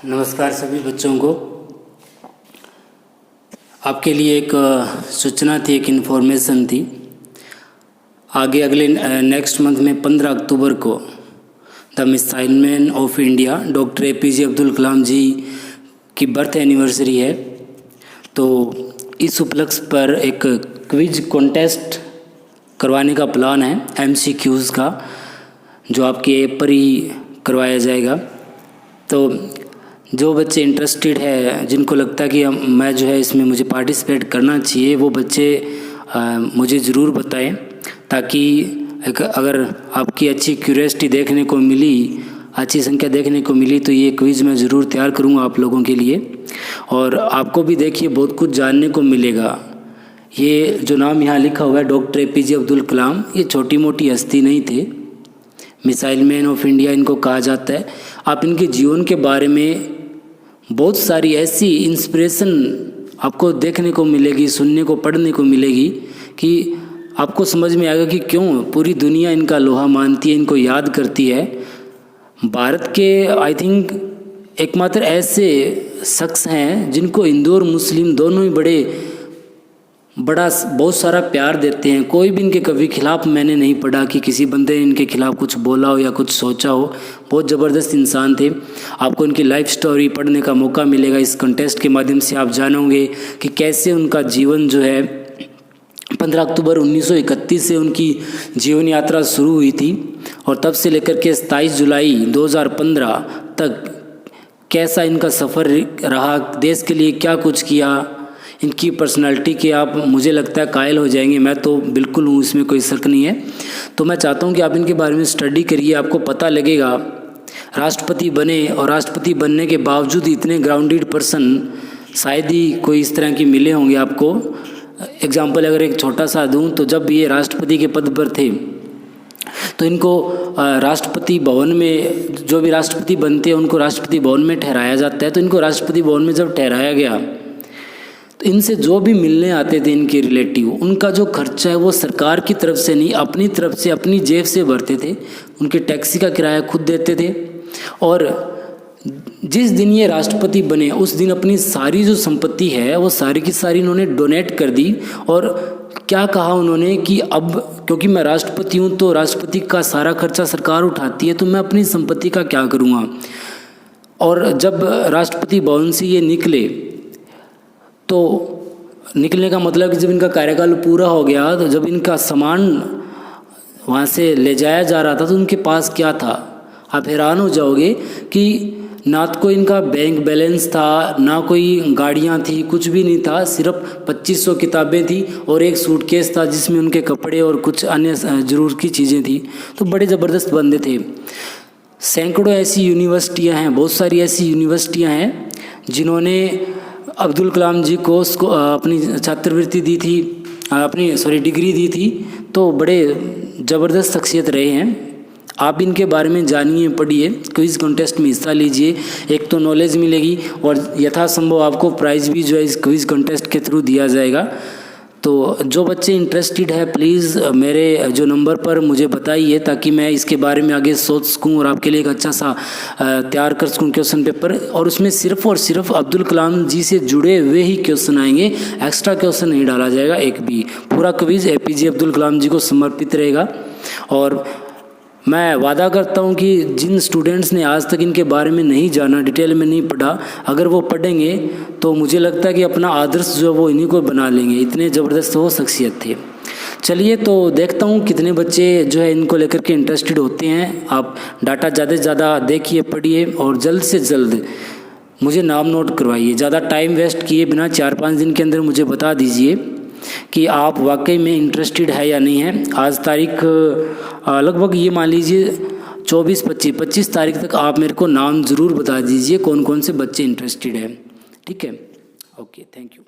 नमस्कार सभी बच्चों को। आपके लिए एक सूचना थी, एक इन्फॉर्मेशन थी। आगे अगले नेक्स्ट मंथ में 15 अक्टूबर को the missile man of India doctor APJ Abdul Kalam ji की बर्थ एनिवर्सरी है। तो इस उपलक्ष्य पर एक क्विज कॉन्टेस्ट करवाने का प्लान है, MCQs का, जो आपके ऐप पर ही करवाया जाएगा। तो जो बच्चे इंटरेस्टेड है, जिनको लगता है कि मैं जो है इसमें मुझे पार्टिसिपेट करना चाहिए, वो बच्चे मुझे ज़रूर बताएं, ताकि अगर आपकी अच्छी क्यूरियोसिटी देखने को मिली, अच्छी संख्या देखने को मिली, तो ये क्विज़ मैं ज़रूर तैयार करूँगा आप लोगों के लिए। और आपको भी देखिए बहुत कुछ जानने को मिलेगा। ये जो नाम यहाँ लिखा हुआ है डॉक्टर APJ अब्दुल कलाम, ये छोटी मोटी हस्ती नहीं थे, मिसाइल मैन ऑफ इंडिया इनको कहा जाता है। आप इनके जीवन के बारे में बहुत सारी ऐसी इंस्पिरेशन आपको देखने को मिलेगी, सुनने को, पढ़ने को मिलेगी कि आपको समझ में आएगा कि क्यों पूरी दुनिया इनका लोहा मानती है, इनको याद करती है। भारत के आई थिंक एकमात्र ऐसे शख्स हैं जिनको हिंदू और मुस्लिम दोनों ही बहुत सारा प्यार देते हैं। कोई भी इनके कभी खिलाफ मैंने नहीं पढ़ा कि किसी बंदे ने इनके खिलाफ कुछ बोला हो या कुछ सोचा हो। बहुत ज़बरदस्त इंसान थे। आपको इनकी लाइफ स्टोरी पढ़ने का मौका मिलेगा इस कंटेस्ट के माध्यम से। आप जानोगे कि कैसे उनका जीवन जो है 15 अक्टूबर 1931 से उनकी जीवन यात्रा शुरू हुई थी, और तब से लेकर के 27 जुलाई 2015 तक कैसा इनका सफ़र रहा, देश के लिए क्या कुछ किया। इनकी पर्सनालिटी के आप, मुझे लगता है, कायल हो जाएंगे। मैं तो बिल्कुल हूँ, इसमें कोई शक नहीं है। तो मैं चाहता हूँ कि आप इनके बारे में स्टडी करिए, आपको पता लगेगा। राष्ट्रपति बने, और राष्ट्रपति बनने के बावजूद इतने ग्राउंडेड पर्सन शायद ही कोई इस तरह की मिले होंगे आपको। एग्जाम्पल अगर एक छोटा सा दूँ, तो जब ये राष्ट्रपति के पद पर थे तो इनको राष्ट्रपति भवन में, जो भी राष्ट्रपति बनते हैं उनको राष्ट्रपति भवन में ठहराया जाता है। तो इनको राष्ट्रपति भवन में जब ठहराया गया, तो इनसे जो भी मिलने आते थे इनके रिलेटिव, उनका जो खर्चा है वो सरकार की तरफ से नहीं, अपनी तरफ से, अपनी जेब से भरते थे। उनके टैक्सी का किराया खुद देते थे। और जिस दिन ये राष्ट्रपति बने उस दिन अपनी सारी जो संपत्ति है वो सारी की सारी इन्होंने डोनेट कर दी। और क्या कहा उन्होंने कि अब क्योंकि मैं राष्ट्रपति हूँ तो राष्ट्रपति का सारा खर्चा सरकार उठाती है, तो मैं अपनी संपत्ति का क्या करूँगा। और जब राष्ट्रपति भवन से ये निकले, तो निकलने का मतलब कि जब इनका कार्यकाल पूरा हो गया, तो जब इनका सामान वहाँ से ले जाया जा रहा था तो उनके पास क्या था। आप हैरान हो जाओगे कि ना तो कोई इनका बैंक बैलेंस था, ना कोई गाड़ियाँ थी, कुछ भी नहीं था। सिर्फ 2500 किताबें थी और एक सूटकेस था जिसमें उनके कपड़े और कुछ अन्य ज़रूर की चीज़ें थी। तो बड़े ज़बरदस्त बंदे थे। सैकड़ों ऐसी यूनिवर्सिटियाँ हैं, बहुत सारी ऐसी यूनिवर्सिटियाँ हैं जिन्होंने अब्दुल कलाम जी को अपनी छात्रवृत्ति दी थी, डिग्री दी थी। तो बड़े ज़बरदस्त शख्सियत रहे हैं। आप इनके बारे में जानिए, पढ़िए, क्विज़ कॉन्टेस्ट में हिस्सा लीजिए। एक तो नॉलेज मिलेगी और यथासंभव आपको प्राइज़ भी जो है इस क्विज़ कॉन्टेस्ट के थ्रू दिया जाएगा। तो जो बच्चे इंटरेस्टेड है प्लीज़ मेरे जो नंबर पर मुझे बताइए, ताकि मैं इसके बारे में आगे सोच सकूं और आपके लिए एक अच्छा सा तैयार कर सकूं क्वेश्चन पेपर। और उसमें सिर्फ़ और सिर्फ अब्दुल कलाम जी से जुड़े हुए ही क्वेश्चन आएंगे, एक्स्ट्रा क्वेश्चन नहीं डाला जाएगा एक भी। पूरा क्विज़ APJ अब्दुल कलाम जी को समर्पित रहेगा। और मैं वादा करता हूं कि जिन स्टूडेंट्स ने आज तक इनके बारे में नहीं जाना, डिटेल में नहीं पढ़ा, अगर वो पढ़ेंगे तो मुझे लगता है कि अपना आदर्श जो वो इन्हीं को बना लेंगे। इतने ज़बरदस्त वो शख्सियत थे। चलिए, तो देखता हूँ कितने बच्चे जो है इनको लेकर के इंटरेस्टेड होते हैं। आप डाटा ज़्यादा से ज़्यादा देखिए, पढ़िए, और जल्द से जल्द मुझे नाम नोट करवाइए। ज़्यादा टाइम वेस्ट किए बिना 4-5 दिन के अंदर मुझे बता दीजिए कि आप वाकई में इंटरेस्टेड है या नहीं है। आज तारीख लगभग ये मान लीजिए 24-25 तारीख तक आप मेरे को नाम ज़रूर बता दीजिए कौन कौन से बच्चे इंटरेस्टेड हैं। ठीक है, ओके, थैंक यू।